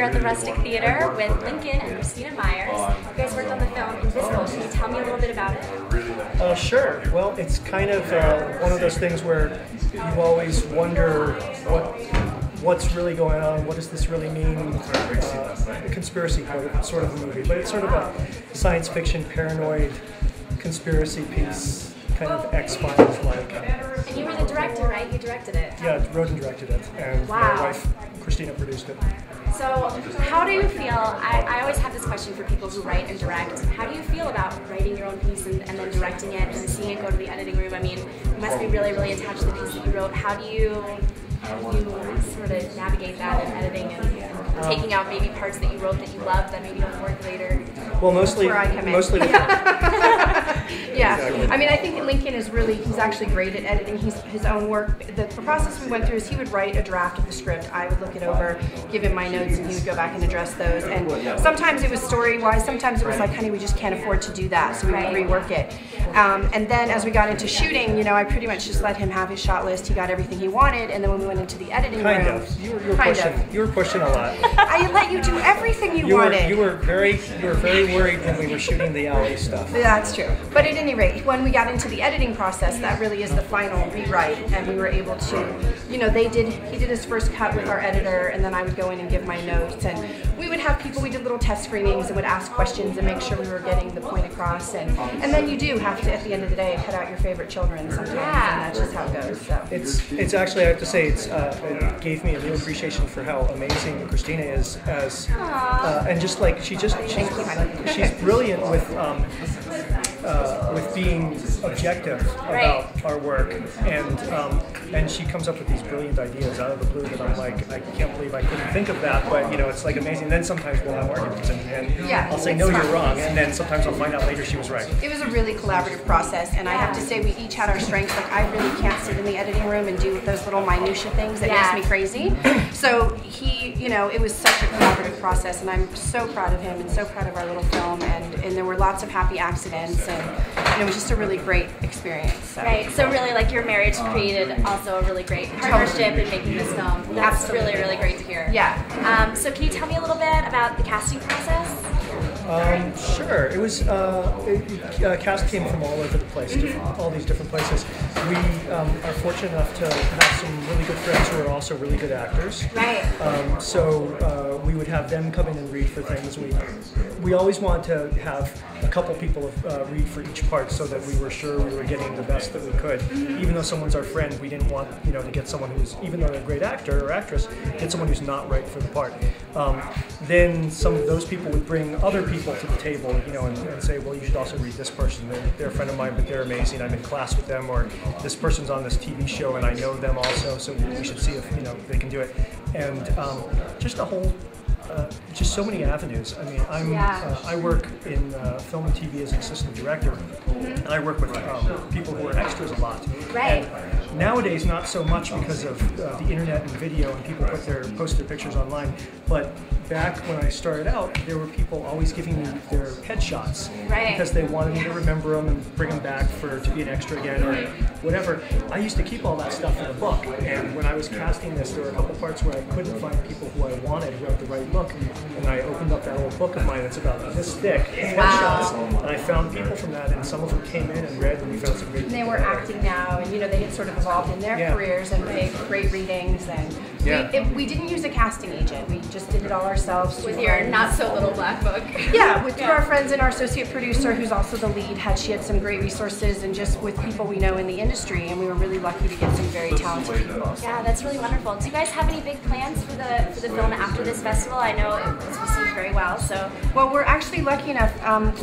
here at the Rustic Theater with Lincoln and Chrystina Myers. You guys worked on the film Invisible. Can you tell me a little bit about it? Sure. Well, it's kind of one of those things where you always wonder what's really going on, what does this really mean, a conspiracy sort of a movie, but it's sort of a science fiction, paranoid conspiracy piece, kind of X-Files-like. And you were the director, right? You directed it. Yeah, wrote and directed it, and my wife, Chrytina, produced it. So, how do you feel, I always have this question for people who write and direct, how do you feel about writing your own piece and then directing it and seeing it go to the editing room? I mean, you must be really, really attached to the piece that you wrote. How do you sort of navigate that in editing and taking out maybe parts that you wrote that you love that maybe don't work later? Well, mostly. Yeah, exactly. I mean, I think Lincoln is he's actually great at editing his own work. The process we went through is he would write a draft of the script, I would look it over, give him my notes, and he would go back and address those. And sometimes it was story-wise, sometimes it was like, honey, we just can't afford to do that, so we would rework it. And then as we got into shooting, you know, I pretty much just let him have his shot list, he got everything he wanted, and then when we went into the editing room... You were pushing a lot. I let you do everything you wanted. You were very worried when we were shooting the alley stuff. That's true. But at any rate, when we got into the editing process, that really is the final rewrite, and we were able to, you know, he did his first cut with our editor, and then I would go in and give my notes, and we would have people, we did little test screenings and would ask questions and make sure we were getting the point across, and then you do have to, at the end of the day, cut out your favorite children sometimes, and that's just how it goes. So. It's actually, I have to say, it gave me a real appreciation for how amazing Chrytina is and just like she's brilliant with being objective about our work, and she comes up with these brilliant ideas out of the blue that I'm like, I can't believe I couldn't think of that, but you know, it's like amazing. And then sometimes we'll have arguments, and I'll say, no, you're wrong, and then sometimes I'll find out later she was right. It was a really collaborative process, and I have to say we each had our strengths. Like, I really can't sit in the editing room and do those little minutia things that makes me crazy. So you know, it was such a collaborative process, and I'm so proud of him and so proud of our little film, and there were lots of happy accidents, and it was just a really great experience. So. Right, so really, like, your marriage created also a really great partnership in making this film. That's really, really great to hear. Yeah. So can you tell me a little bit about the casting process? Sure. It was cast came from all over the place, all these different places. We are fortunate enough to have some really good friends who are also really good actors. Right. So we would have them come in and read for things. We always wanted to have a couple people read for each part, so that we were sure we were getting the best that we could. Even though someone's our friend, we didn't want to get someone who's, even though they're a great actor or actress, get someone who's not right for the part. Then some of those people would bring other people to the table, and say, well, you should also read this person. They're a friend of mine, but they're amazing. I'm in class with them, or this person's on this TV show and I know them also, so we should see if they can do it. And just a whole. Just so many avenues. I mean, I work in film and TV as an assistant director, and I work with people who are extras a lot. Right. And nowadays, not so much because of the internet and video, and people post their pictures online. But back when I started out, there were people always giving me their headshots because they wanted me to remember them and bring them back to be an extra again or whatever. I used to keep all that stuff in a book, and when I was casting this, there were a couple parts where I couldn't find people who I wanted who had the right look, and I opened up that old book of mine that's about this thick, headshots, and I found people from that, and some of them came in and read, and we found some great people. And they were acting now, and they had sort of evolved in their careers and made great readings, and we didn't use a casting agent. We just did it all ourselves. With your not-so-little black book. Yeah, through our friends, and our associate producer, who's also the lead, she had some great resources, and just with people we know in the industry, and we were really lucky to get some very talented people. So. Yeah, that's really wonderful. Do you guys have any big plans for the film after this festival? I know it was received very well, so. Well, we're actually lucky enough,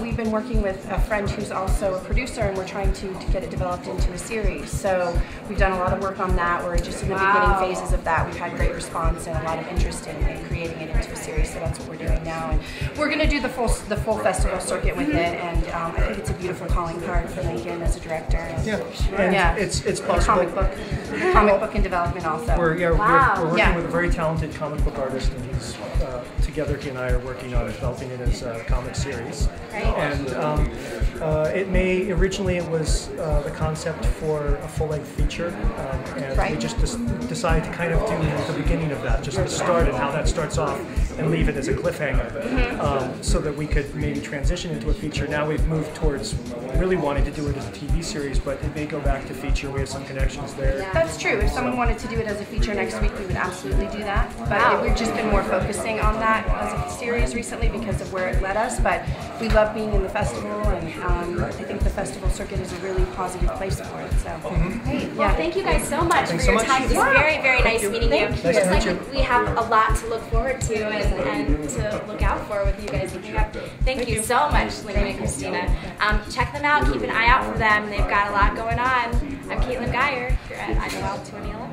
we've been working with a friend who's also a producer, and we're trying to get it developed into a series. So we've done a lot of work on that. We're just in the beginning phases of that. We've had great response and a lot of interest in creating it into a series, so that's what we're doing now. And we're going to do the full festival circuit with it, and I think it's a beautiful calling card for Lincoln as a director. And it's possible. Comic book in development also. We're working with a very talented comic book artist, and he's to together, he and I are working on developing it as a comic series. Right. And originally it was the concept for a full-length feature, and we just decided to kind of do the beginning of that, just the start and how that starts off, and leave it as a cliffhanger, so that we could maybe transition into a feature. Now we've moved towards really wanting to do it as a TV series, but it may go back to feature. We have some connections there. Yeah. That's true. If someone wanted to do it as a feature next week, we would absolutely do that. But we've just been more focusing on that as a series recently because of where it led us. But we love being in the festival, and I think the festival circuit is a really positive place for it. So, Great. Well, thank you guys so much Thanks for your so much. time. It was very, very nice meeting you. Nice to Looks meet like you. we have a lot to look forward to and to look out for with you guys looking up. Thank you so much, Lincoln and Chrystina. Check them out. Keep an eye out for them. They've got a lot going on. I'm Caitlin Geier here at Idyllwild 2011.